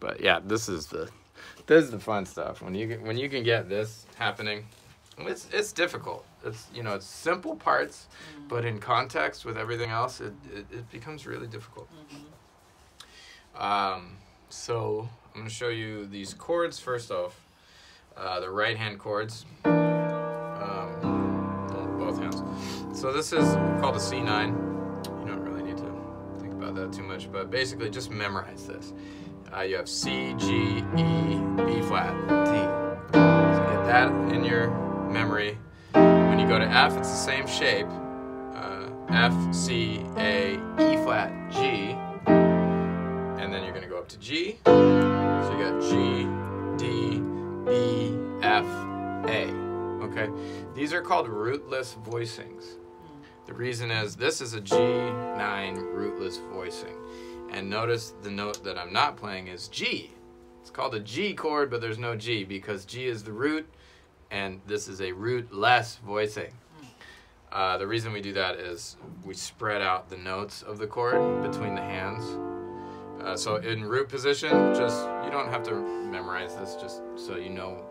But yeah, this is the fun stuff. When you can get this happening, it's difficult. It's it's simple parts, but in context with everything else, it becomes really difficult. So I'm going to show you these chords first off. The right hand chords, both hands. So this is called a C9. You don't really need to think about that too much, but basically just memorize this. You have C, G, E, B flat, D. So get that in your memory. When you go to F, it's the same shape. F, C, A, E flat, G. And then you're going to go up to G. So you got G, D, B, F, A. Okay? These are called rootless voicings. The reason is this is a G9 rootless voicing. And notice the note that I'm not playing is G. It's called a G chord, but there's no G because G is the root, and this is a rootless voicing. The reason we do that is we spread out the notes of the chord between the hands. So in root position, you don't have to memorize this, just so you know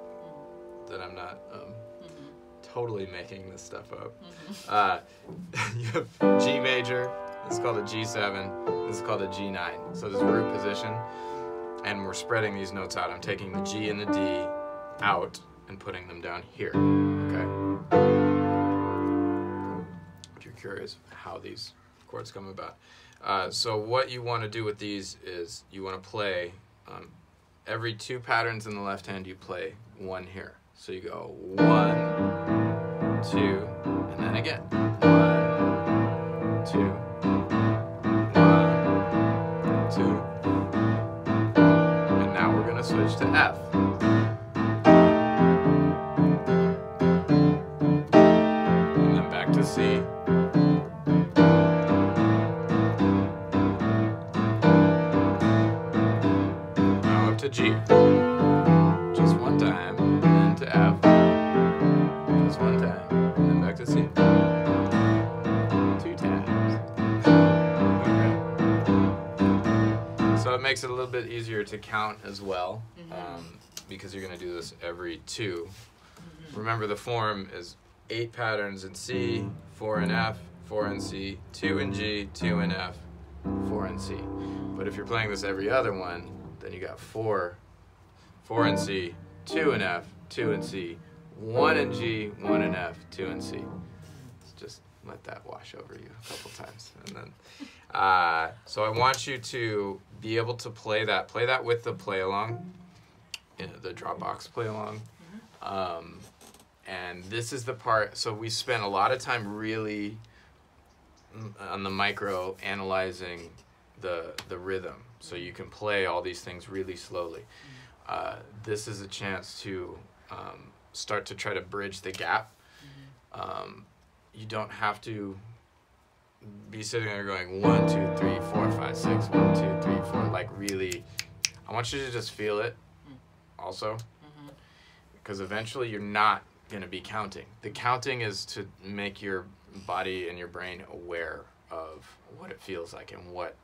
that I'm not totally making this stuff up. You have G major, this is called a G7, this is called a G9. So this is root position, and we're spreading these notes out. I'm taking the G and the D out and putting them down here, okay? If you're curious how these chords come about. So what you want to do with these is you want to play every 2 patterns in the left hand, you play 1 here. So you go 1, 2, and then again 1, 2, 1, 2, and now we're going to switch to F. And then back to C. To G, just 1 time, and then to F, just 1 time, and then back to C, 2 times. Okay. So it makes it a little bit easier to count as well, because you're going to do this every 2. Remember, the form is 8 patterns in C, 4 in F, 4 in C, 2 in G, 2 in F, 4 in C. But if you're playing this every other one, then you got 4 in C, 2 in F, 2 in C, 1 in G, 1 in F, 2 in C. Just let that wash over you a couple times. And then, so I want you to be able to play that with the play along, the Dropbox play along. And this is the part, so we spent a lot of time really on the micro analyzing the rhythm. So you can play all these things really slowly. This is a chance to start to try to bridge the gap. You don't have to be sitting there going 1, 2, 3, 4, 5, 6, 1, 2, 3, 4. Like really, I want you to just feel it also. Because eventually you're not going to be counting. The counting is to make your body and your brain aware of what it feels like and what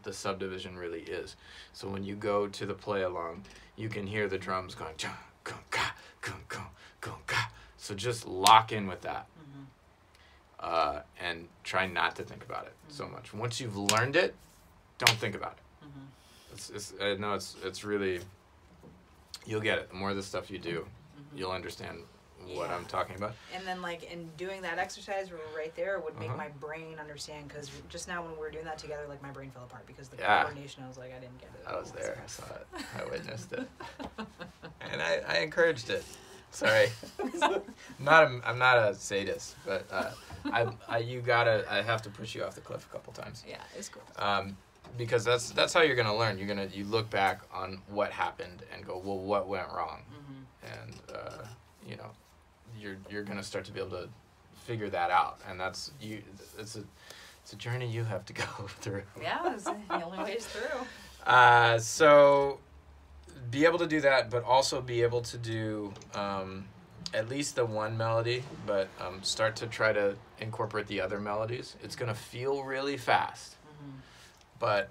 the subdivision really is. So when you go to the play along, you can hear the drums going cha, gung, ka, gung, gung, gung, ka. So just lock in with that, and try not to think about it so much. Once you've learned it, don't think about it. I know it's really, you'll get it. The more of this stuff you do, you'll understand what I'm talking about. And then like in doing that exercise right there would make my brain understand, because just now when we were doing that together, like my brain fell apart because the coordination, I was like, I didn't get it. I was there, I saw it, I witnessed it. And I encouraged it. Sorry. I'm not a sadist, but I have to push you off the cliff a couple times. Yeah, it's cool. Because that's how you're gonna learn. You look back on what happened and go, well, what went wrong? And you're gonna start to be able to figure that out, and it's a journey you have to go through. Yeah, it's the only way is through. So be able to do that, but also be able to do at least the one melody, but start to try to incorporate the other melodies. It's gonna feel really fast, but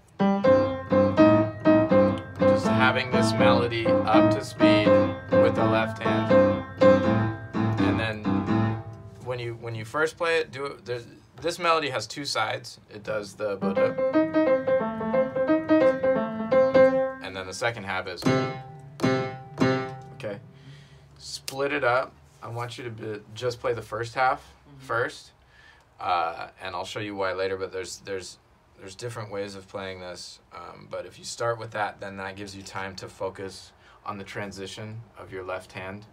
just having this melody up to speed with the left hand. And then when you first play it, do it. This melody has two sides. It does the Buddha, and then the second half is okay. Split it up. I want you to just play the first half first, and I'll show you why later. But there's different ways of playing this. But if you start with that, then that gives you time to focus on the transition of your left hand,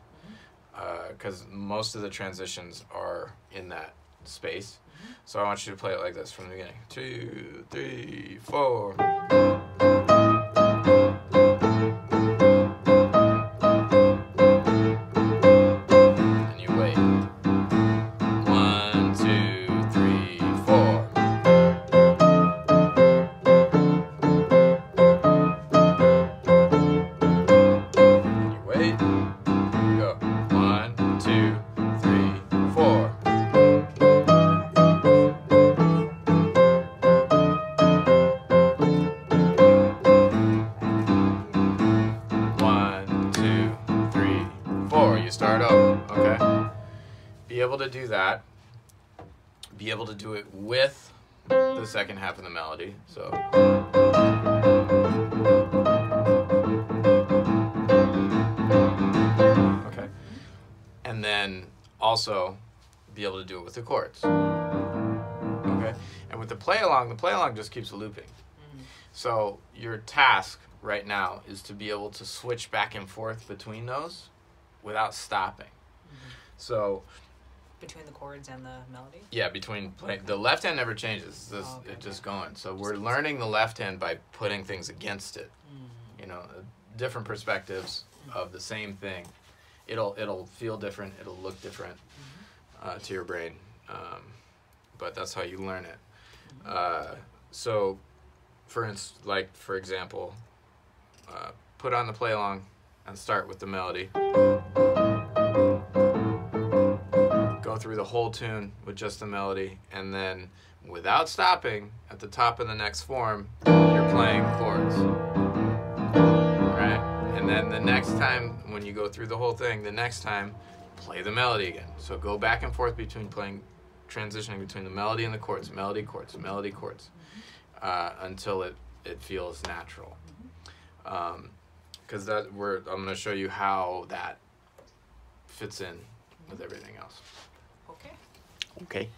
because most of the transitions are in that space. So I want you to play it like this from the beginning. 2, 3, 4. And you wait. 1, 2, 3, 4. And you wait. Go. 1, 2, 3, 4. You start over, okay? Be able to do that. Be able to do it with the second half of the melody. So. Okay. And then also be able to do it with the chords. Okay? And with the play along just keeps looping. So your task right now is to be able to switch back and forth between those without stopping. So between the chords and the melody? Yeah, between playing. The left hand never changes. It's just going. So we're learning the left hand by putting things against it. You know, different perspectives of the same thing. It'll feel different. It'll look different to your brain. But that's how you learn it. So, for example, put on the play along and start with the melody. Go through the whole tune with just the melody, and then without stopping, at the top of the next form, you're playing chords. Right? And then the next time, when you go through the whole thing, the next time, play the melody again. So go back and forth between transitioning between the melody and the chords, melody, chords, melody, chords, until it feels natural. Because I'm going to show you how that fits in with everything else. Okay. Okay.